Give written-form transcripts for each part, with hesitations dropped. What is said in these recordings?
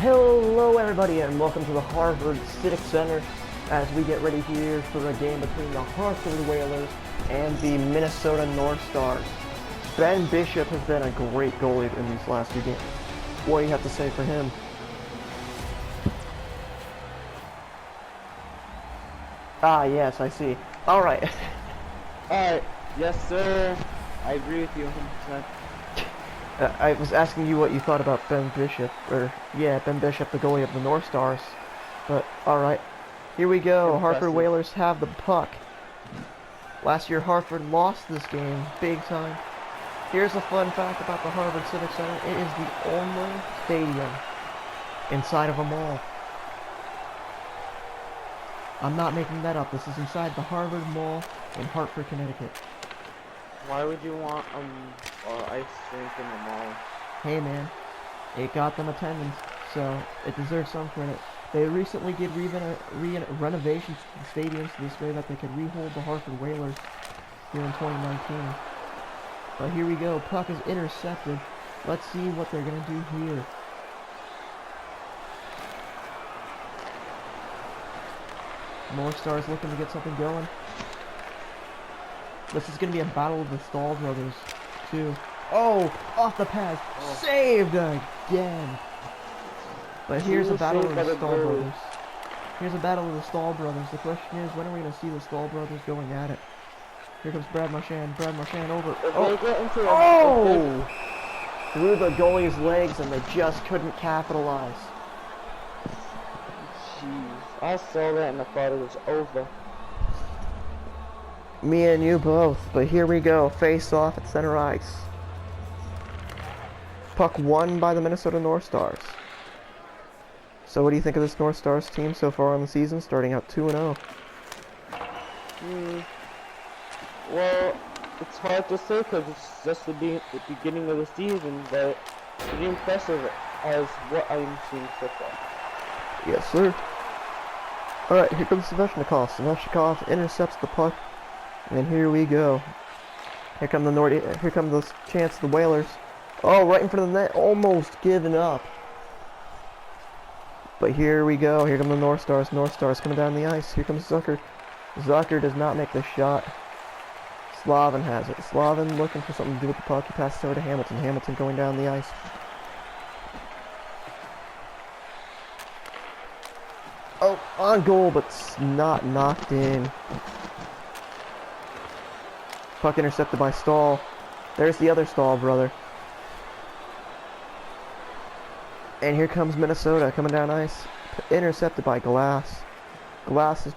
Hello everybody and welcome to the Harvard Civic Center as we get ready here for a game between the Hartford Whalers and the Minnesota North Stars. Ben Bishop has been a great goalie in these last few games. What do you have to say for him? Ah, yes, I see. Alright. Alright, yes sir. I agree with you 100%. I was asking you what you thought about Ben Bishop, Ben Bishop, the goalie of the North Stars. But, alright. Here we go. Hartford Whalers have the puck. Last year, Hartford lost this game, big time. Here's a fun fact about the Harvard Civic Center. It is the only stadium inside of a mall. I'm not making that up. This is inside the Harvard Mall in Hartford, Connecticut. Why would you want ice rink in the mall? Hey man, it got them attendance, so it deserves some credit. They recently did renovations to the stadiums this way that they could rehold the Hartford Whalers here in 2019. But here we go, puck is intercepted. Let's see what they're gonna do here. North Stars looking to get something going. This is going to be a battle of the Stahl brothers, too. Oh, off the pass. Oh. Saved again. But here's a battle of the Stahl brothers. Here's a battle of the Stahl brothers. The question is, when are we going to see the Stahl brothers going at it? Here comes Brad Marchand. Brad Marchand over. Oh! Through the goalie's legs, and they just couldn't capitalize. Jeez. I saw that and I thought it was over. Me and you both, but here we go. Face off at center ice. Puck won by the Minnesota North Stars. So what do you think of this North Stars team so far on the season, starting out 2-0? Well, it's hard to say because it's just the beginning of the season, but pretty impressive as what I'm seeing so far. Yes, sir. Alright, here comes Sveshnikov. Sveshnikov intercepts the puck. And here we go. Here come the chance of the Whalers. Oh, right in front of the net, almost giving up. But here we go. Here come the North Stars. North Stars coming down the ice. Here comes Zucker. Zucker does not make the shot. Slavin has it. Slavin looking for something to do with the puck. He passes over to Hamilton. Hamilton going down the ice. Oh, on goal, but not knocked in. Puck intercepted by Stahl. There's the other Stahl brother. And here comes Minnesota coming down ice. Intercepted by Glass. Glass has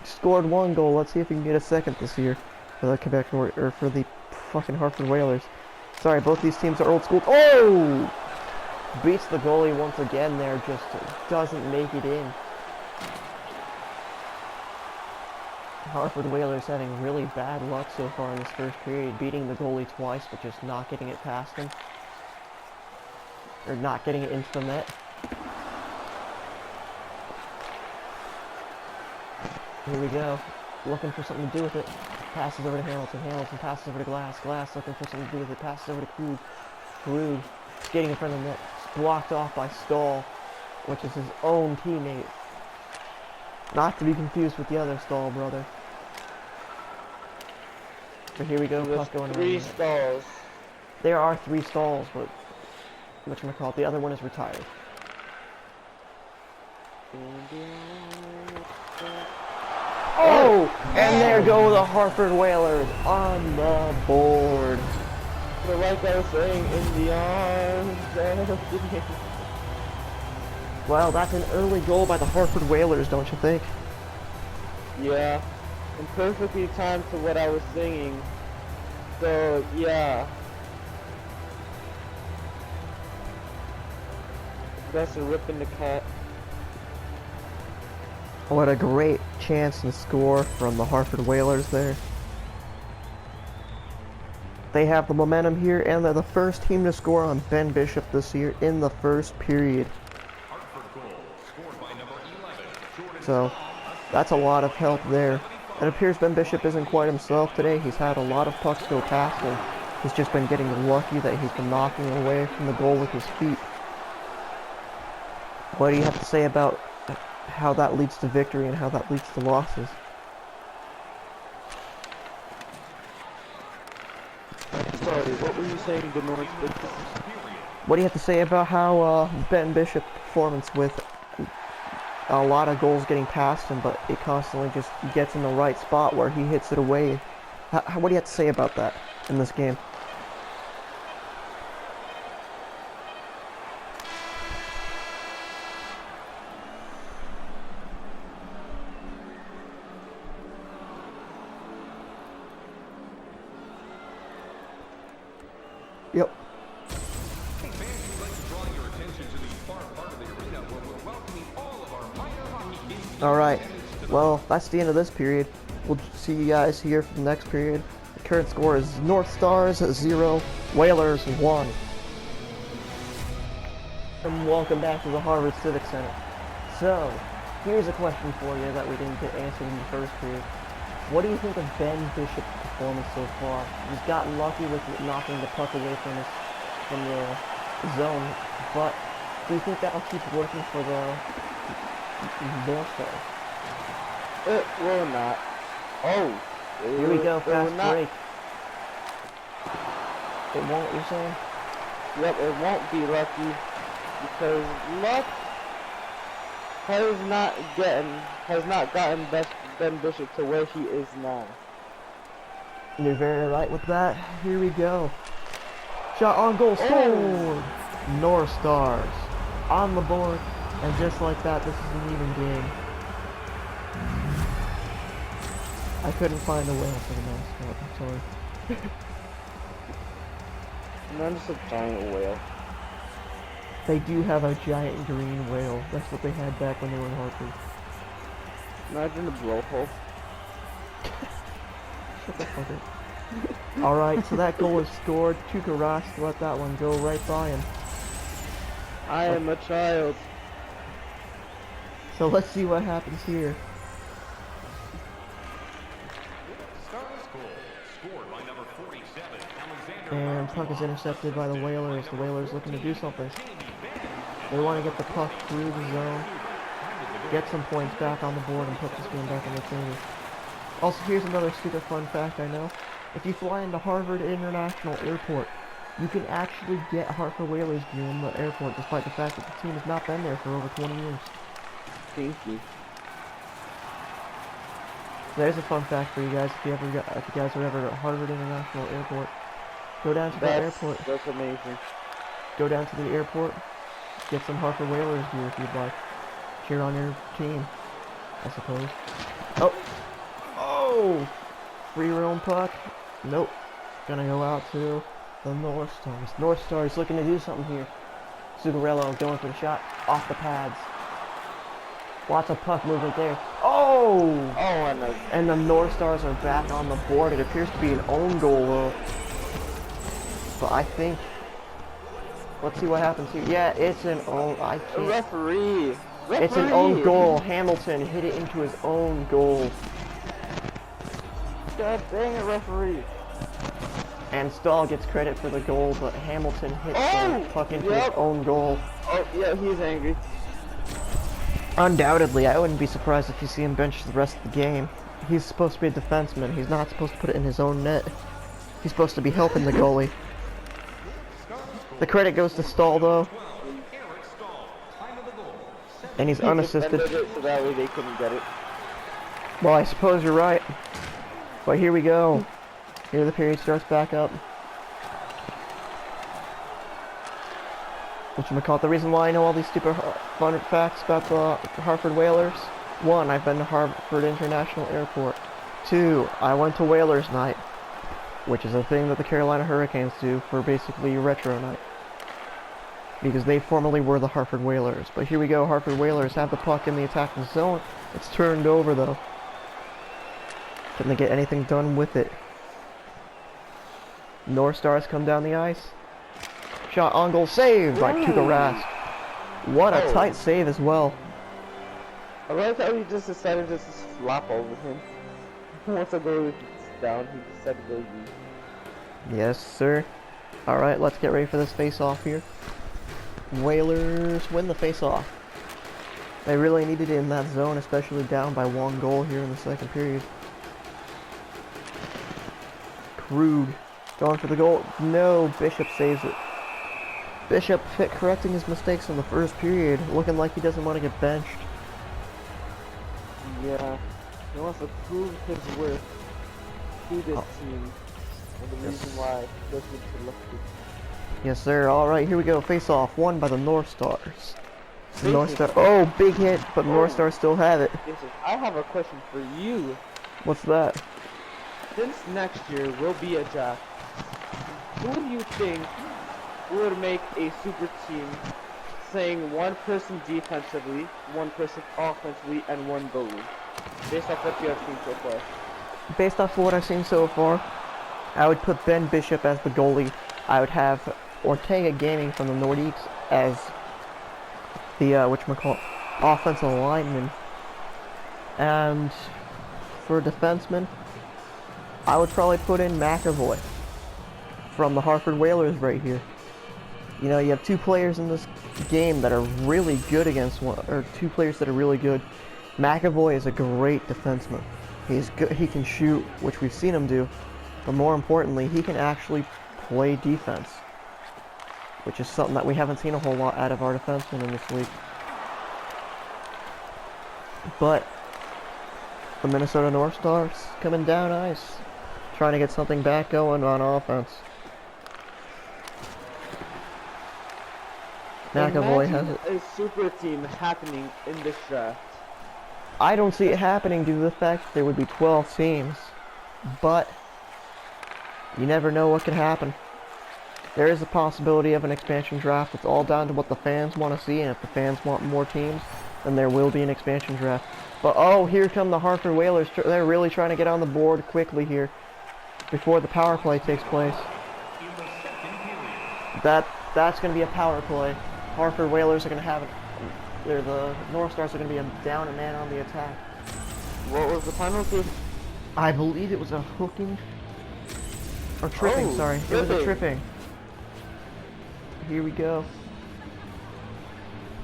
scored one goal. Let's see if he can get a second this year for the Quebec or for the fucking Hartford Whalers. Sorry, both these teams are old school. Oh! Beats the goalie once again there. Just doesn't make it in. Hartford Whalers having really bad luck so far in this first period, beating the goalie twice, but just not getting it past him. Or not getting it into the net. Here we go. Looking for something to do with it. Passes over to Hamilton. Hamilton passes over to Glass. Glass looking for something to do with it. Passes over to Krug. Krug skating in front of the net. Blocked off by Stahl, which is his own teammate. Not to be confused with the other Stahl brother. So here we go, puck going around. Three Stahls. There are three Stahls, but whatchamacallit, the other one is retired. Oh! And there go the Hartford Whalers on the board. So like I was saying, in the arms. Well, that's an early goal by the Hartford Whalers, don't you think? Yeah, and perfectly timed to what I was singing. So, yeah. That's a rip in the cat. What a great chance and score from the Hartford Whalers there. They have the momentum here, and they're the first team to score on Ben Bishop this year in the first period. So, that's a lot of help there. It appears Ben Bishop isn't quite himself today. He's had a lot of pucks go past him. He's just been getting lucky that he's been knocking away from the goal with his feet. What do you have to say about how that leads to victory and how that leads to losses? Sorry, what were you saying, DerNorseBassist? What do you have to say about how Ben Bishop's performance with a lot of goals getting past him, but it constantly just gets in the right spot where he hits it away? What do you have to say about that in this game? Yep. Alright, well, that's the end of this period. We'll see you guys here for the next period. The current score is North Stars 0, Whalers 1. And welcome back to the Harvard Civic Center. So, here's a question for you that we didn't get answered in the first period. What do you think of Ben Bishop's performance so far? He's gotten lucky with knocking the puck away from the zone, but do you think that'll keep working for the North Stars? It will not. Oh! Here we go, fast break. It won't, you're saying? Yep, it won't be lucky because luck has not gotten Ben Bishop to where he is now. You're very right with that. Here we go. Shot on goal, scored! North Stars on the board, and just like that, this is an even game. I couldn't find a whale for the mascot, I'm sorry. Not just a giant whale. They do have a giant green whale. That's what they had back when they were in Hartford. Imagine a blowhole. Shut the fuck up. Alright, so that goal is scored. Tuukka Rask let that one go right by him. I am a child. So let's see what happens here. And puck is intercepted by the Whalers. The Whalers looking to do something. They want to get the puck through the zone, get some points back on the board, and put this game back on the table. Also, here's another super fun fact I know. If you fly into Harvard International Airport, you can actually get Hartford Whalers gear in the airport, despite the fact that the team has not been there for over 20 years. Thank you. So there's a fun fact for you guys. If you guys are ever at Harvard International Airport, go down to the airport. That's amazing. Go down to the airport. Get some Hartford Whalers gear if you'd like. Cheer on your team, I suppose. Oh! Oh! Free roam puck. Nope. Gonna go out to the North Stars. North Stars looking to do something here. Zuccarello going for the shot. Off the pads. Lots of puck movement there. Oh! Oh, and the North Stars are back on the board. It appears to be an own goal though. But I think... Let's see what happens here. Yeah, it's an own... Referee! It's an own goal. Hamilton hit it into his own goal. God dang it, referee. And Stahl gets credit for the goal, but Hamilton hits the puck into his own goal. Oh, yeah, he's angry. Undoubtedly, I wouldn't be surprised if you see him bench the rest of the game. He's supposed to be a defenseman. He's not supposed to put it in his own net. He's supposed to be helping the goalie. The credit goes to Stahl, though. And he's unassisted. So that way they couldn't get it. Well, I suppose you're right. But here we go. Here the period starts back up. Whatchamacallit, the reason why I know all these stupid fun facts about the Hartford Whalers. 1, I've been to Hartford International Airport. 2, I went to Whalers Night, which is a thing that the Carolina Hurricanes do for basically retro night. Because they formerly were the Hartford Whalers. But here we go, Hartford Whalers have the puck in the attacking zone. It's turned over though. Can they get anything done with it? North Stars come down the ice. Shot on goal, saved by Tuukka Rask. What a tight save as well. I like how he just decided to just flop over him. Once the goal was down, he decided to go use. Yes, sir. Alright, let's get ready for this face-off here. Whalers win the face-off. They really needed it in that zone, especially down by 1 goal here in the second period. Krug going for the goal. No, Bishop saves it. Bishop correcting his mistakes in the first period, looking like he doesn't want to get benched. Yeah, he wants to prove his worth to this team, and the reason why he doesn't select it. Yes, sir. All right, here we go. Face off, won by the North Stars. The North Star. Oh, big hit, but North Stars still have it. I have a question for you. What's that? Since next year will be a draft, who do you think would make a super team saying 1 person defensively, 1 person offensively, and 1 goalie? Based off what you have seen so far. Based off of what I've seen so far, I would put Ben Bishop as the goalie. I would have Ortega Gaming from the Nordiques as the offensive lineman. And for defenseman, I would probably put in McAvoy from the Hartford Whalers right here. You know, you have 2 players in this game that are really good against one, or 2 players that are really good. McAvoy is a great defenseman. He's good. He can shoot, which we've seen him do, but more importantly, he can actually play defense, which is something that we haven't seen a whole lot out of our defensemen in this league. But the Minnesota North Stars coming down ice, trying to get something back going on offense. McAvoy has it. A super team happening in this draft. I don't see it happening due to the fact that there would be 12 teams, but you never know what could happen. There is a possibility of an expansion draft. It's all down to what the fans want to see, and if the fans want more teams, then there will be an expansion draft. But oh, here come the Hartford Whalers. They're really trying to get on the board quickly here before the power play takes place. That's going to be a power play. Hartford Whalers are going to have it. The North Stars are going to be down a man on the attack. What was the penalty? I believe it was a hooking or tripping. Sorry, tripping. It was a tripping. Here we go.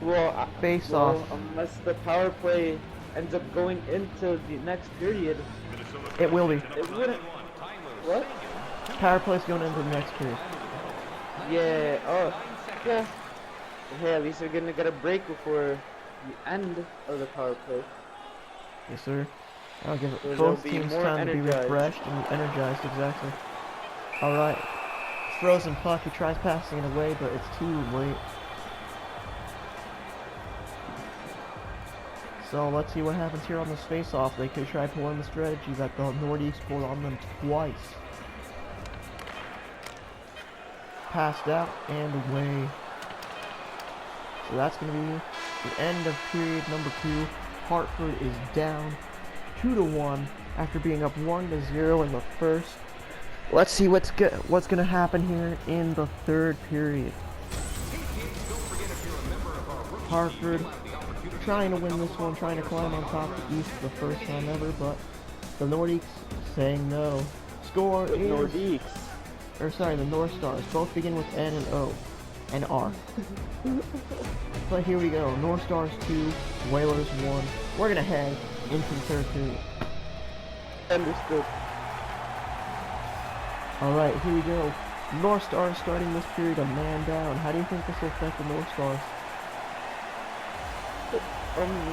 Well, face off. Unless the power play ends up going into the next period, it will be. It wouldn't. What? Power play's going into the next period. Yeah. Oh, yeah. Hey, at least we're gonna get a break before the end of the power play. Yes, sir. I'll give it So both teams time to be refreshed and energized, exactly. Alright. Frozen puck, he tries passing it away, but it's too late. So let's see what happens here on this face-off. They could try pulling the strategy that the Nordiques pulled on them twice. Passed out and away. So that's going to be the end of period number 2. Hartford is down 2-1 after being up 1-0 in the first. Let's see what's going to happen here in the third period. Hartford trying to win this one, trying to climb on top of the East for the first time ever, but the Nordiques saying no. Score is... the North Stars. Both begin with N and O. And R. But here we go. North Stars 2, Whalers 1. We're gonna head into the third period. Understood. Alright, here we go. North Stars starting this period a man down. How do you think this will affect the North Stars?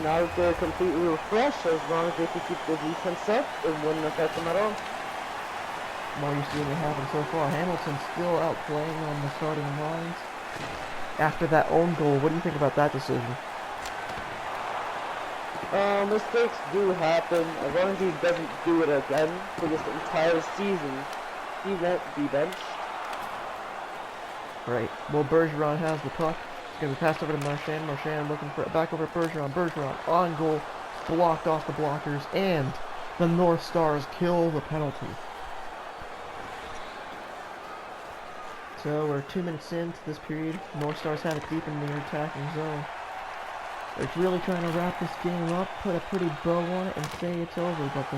Now that they're completely refreshed, as long as they can keep the defense up, it wouldn't affect them at all. Well, you see what happened so far. Hamilton's still out playing on the starting lines. After that own goal, what do you think about that decision? Mistakes do happen. As long as he doesn't do it again for this entire season, he won't be benched. Right. Well, Bergeron has the puck. It's going to be passed over to Marchand. Marchand looking for it back over to Bergeron. Bergeron on goal. Blocked off the blockers. And the North Stars kill the penalty. So we're 2 minutes into this period. North Stars have it deep in the attacking zone. They're really trying to wrap this game up, put a pretty bow on it, and say it's over, but the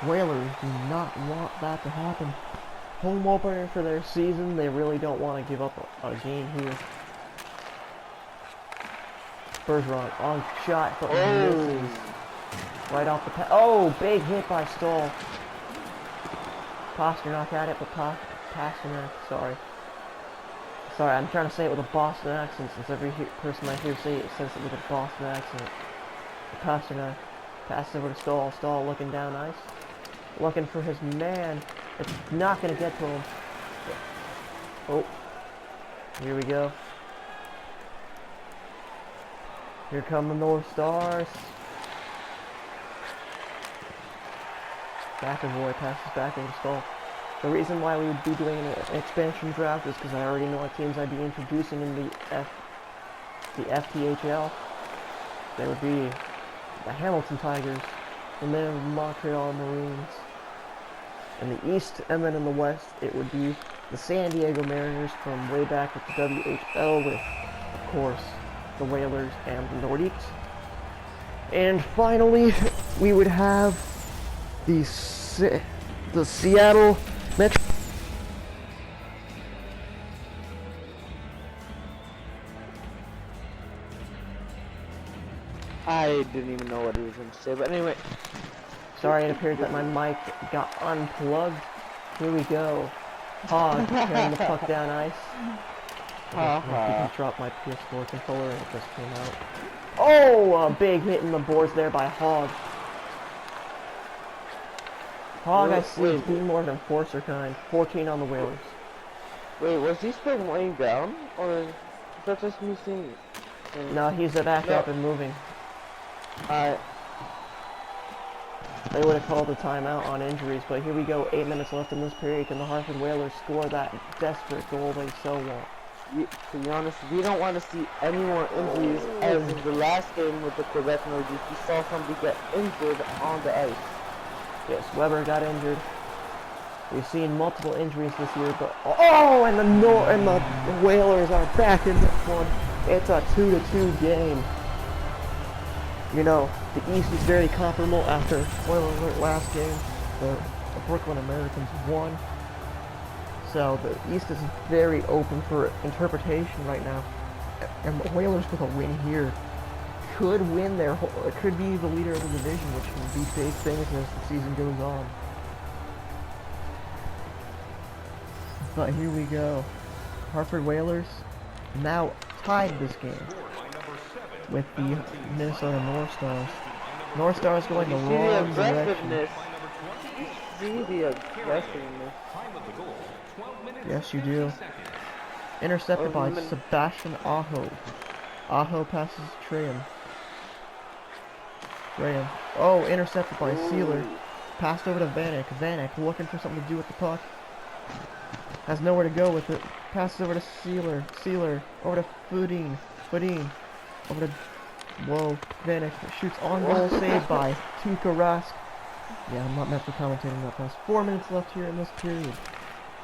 Whalers do not want that to happen. Home opener for their season, they really don't want to give up a game here. Bergeron on shot, but misses. Right off the oh, big hit by Stahl. Pasternak at it, but Pasternak, sorry, I'm trying to say it with a Boston accent, since every person I hear say it says it with a Boston accent. Pasternak passes over to Stahl. Stahl looking down ice, looking for his man. It's not going to get to him. Oh, here we go. Here come the North Stars. McAvoy passes back over to Stahl. The reason why we would be doing an expansion draft is because I already know what teams I'd be introducing in the FTHL. They would be the Hamilton Tigers, and then the Montreal Marines. In the East, and then in the West, it would be the San Diego Mariners from way back with the WHL with, of course, the Whalers and the Nordiques. And finally, we would have the Seattle Metro. I didn't even know what he was going to say, but anyway. Sorry, it appeared that my mic got unplugged. Here we go. Hog carrying the puck down ice. I can drop my PS4 controller and it just came out. Oh, a big hit in the boards there by Hog. Hog, I see, is being more of an enforcer kind. 14 on the Whalers. Wait, was he still laying down? Or is that just me seeing it? No, he's back up and moving. They would have called a timeout on injuries, but here we go. 8 minutes left in this period. Can the Hartford Whalers score that desperate goal they so want? To be honest, we don't want to see any more injuries, as in the last game with the Quebec Nordiques, we saw somebody get injured on the ice. Yes, Weber got injured. We've seen multiple injuries this year, but oh, and the Whalers are back in this one. It's a 2-2 game. You know, the East is very comparable after Oilers' last game. The Brooklyn Americans won. So the East is very open for interpretation right now. And the Whalers with a win here could win their whole, could be the leader of the division, which would be big things as the season goes on. But here we go. Hartford Whalers now tied this game with the Minnesota North Stars. North Stars going the wrong direction. You see the aggressiveness. Yes, you do. Intercepted by Sebastian Aho. Aho passes Traham. Oh, intercepted by Sealer. Passed over to Vanek. Vanek looking for something to do with the puck. Has nowhere to go with it. Passes over to Sealer. Sealer over to Foodine. Over to, whoa, Vanek shoots on goal, saved by Tuukka Rask. Yeah, I'm not meant for commentating that fast. 4 minutes left here in this period.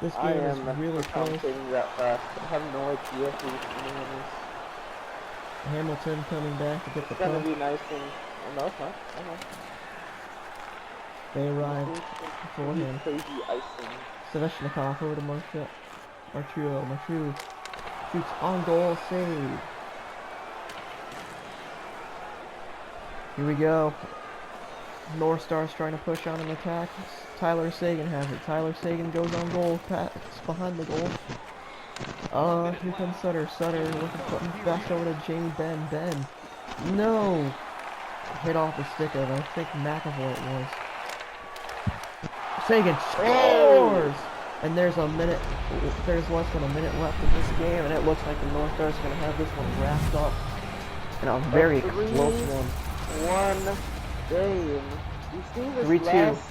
This game is really close. That fast. I have no idea who's winning this. Hamilton coming back to get the puck. It's gonna be nice and no, it's not. They arrive before him. Crazy icing. Svechnikov over to Marchu shoots on goal, save. Here we go. North Stars trying to push on an attack. Tyler Sagan has it. Tyler Sagan goes on goal, pass behind the goal. Here comes Sutter. Sutter looking back over to Jamie Ben. No! Hit off the stick of, I think, McAvoy it was. Sagan scores! And there's less than a minute left in this game, and it looks like the North Stars are going to have this one wrapped up in a very close one. 1 game. You see this 3-2. last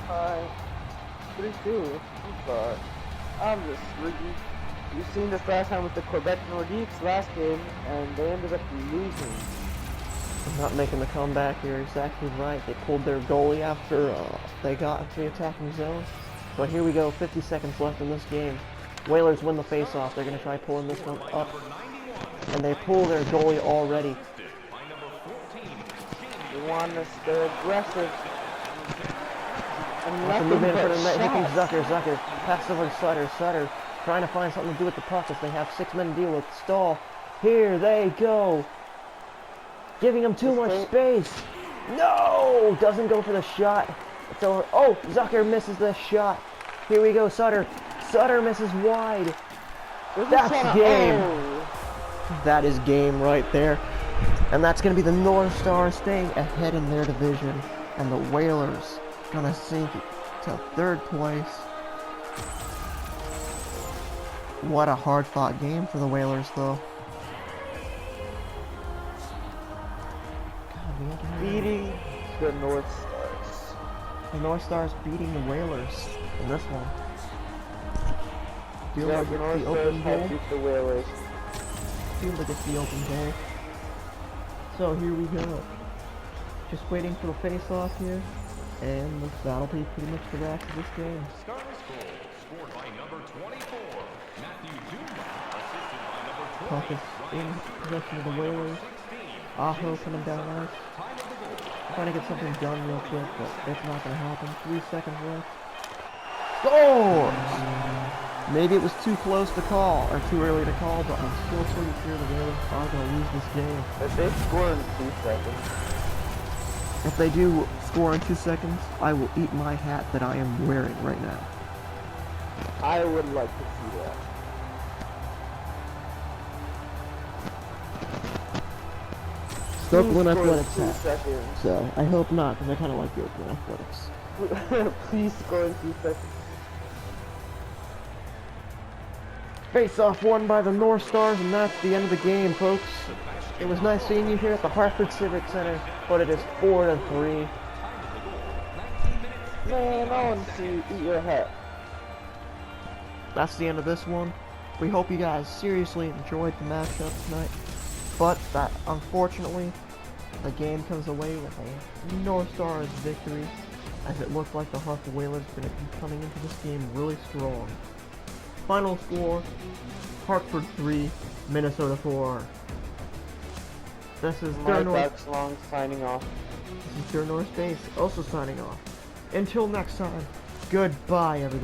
time? 3-2. I'm sorry. I'm just rigging. You've seen this last time with the Quebec Nordiques last game, and they ended up losing. Not making the comeback here, exactly right. They pulled their goalie after they got into the attacking zone. But here we go, 50 seconds left in this game. Whalers win the face-off. They're going to try pulling this one up. And they pull their goalie already. They're aggressive. And move in for the net. Here comes Zucker. Pass over to Sutter. Trying to find something to do with the puck as they have 6 men to deal with. Stahl. Here they go. Giving him too much space. No! Doesn't go for the shot. It's over. Oh, Zucker misses the shot. Here we go, Sutter. Sutter misses wide. That's game. That is game right there. And that's going to be the North Stars staying ahead in their division. And the Whalers going to sink to 3rd place. What a hard-fought game for the Whalers, though. Beating the North Stars. The North Stars beating the Whalers in this one. Feel Yeah, like the it's North the Stars open have goal. beat the Whalers. Feel like it's the open goal. So here we go. Just waiting for the face-off here. And that'll be pretty much the rest of this game. Starless goal scored by number 24, Matthew Duma, assisted by number 20, Caucus in possession of the Whalers. Aho coming down ice. Trying to get something done real quick, but it's not going to happen. 3 seconds left. Scores! Maybe it was too close to call, or too early to call, but I'm still pretty sure the Whalers are going to lose this game. If they score in 2 seconds. If they do score in 2 seconds, I will eat my hat that I am wearing right now. I would like to see that. Oakland Please score in Athletics 2 hat. seconds. So, I hope not, because I kind of like the Oakland Athletics. Please score in 2 seconds. Face-off won by the North Stars, and that's the end of the game, folks. It was nice seeing you here at the Hartford Civic Center, but it is 4-3. Man, I want to see you eat your hat. That's the end of this one. We hope you guys seriously enjoyed the matchup tonight, but that unfortunately the game comes away with a North Stars victory, as it looked like the Hartford Whalers are going to be coming into this game really strong. Final score: Hartford 3, Minnesota 4. This is Mike DerNorse. Long signing off. This is DerNorseBassist also signing off. Until next time, goodbye, everybody.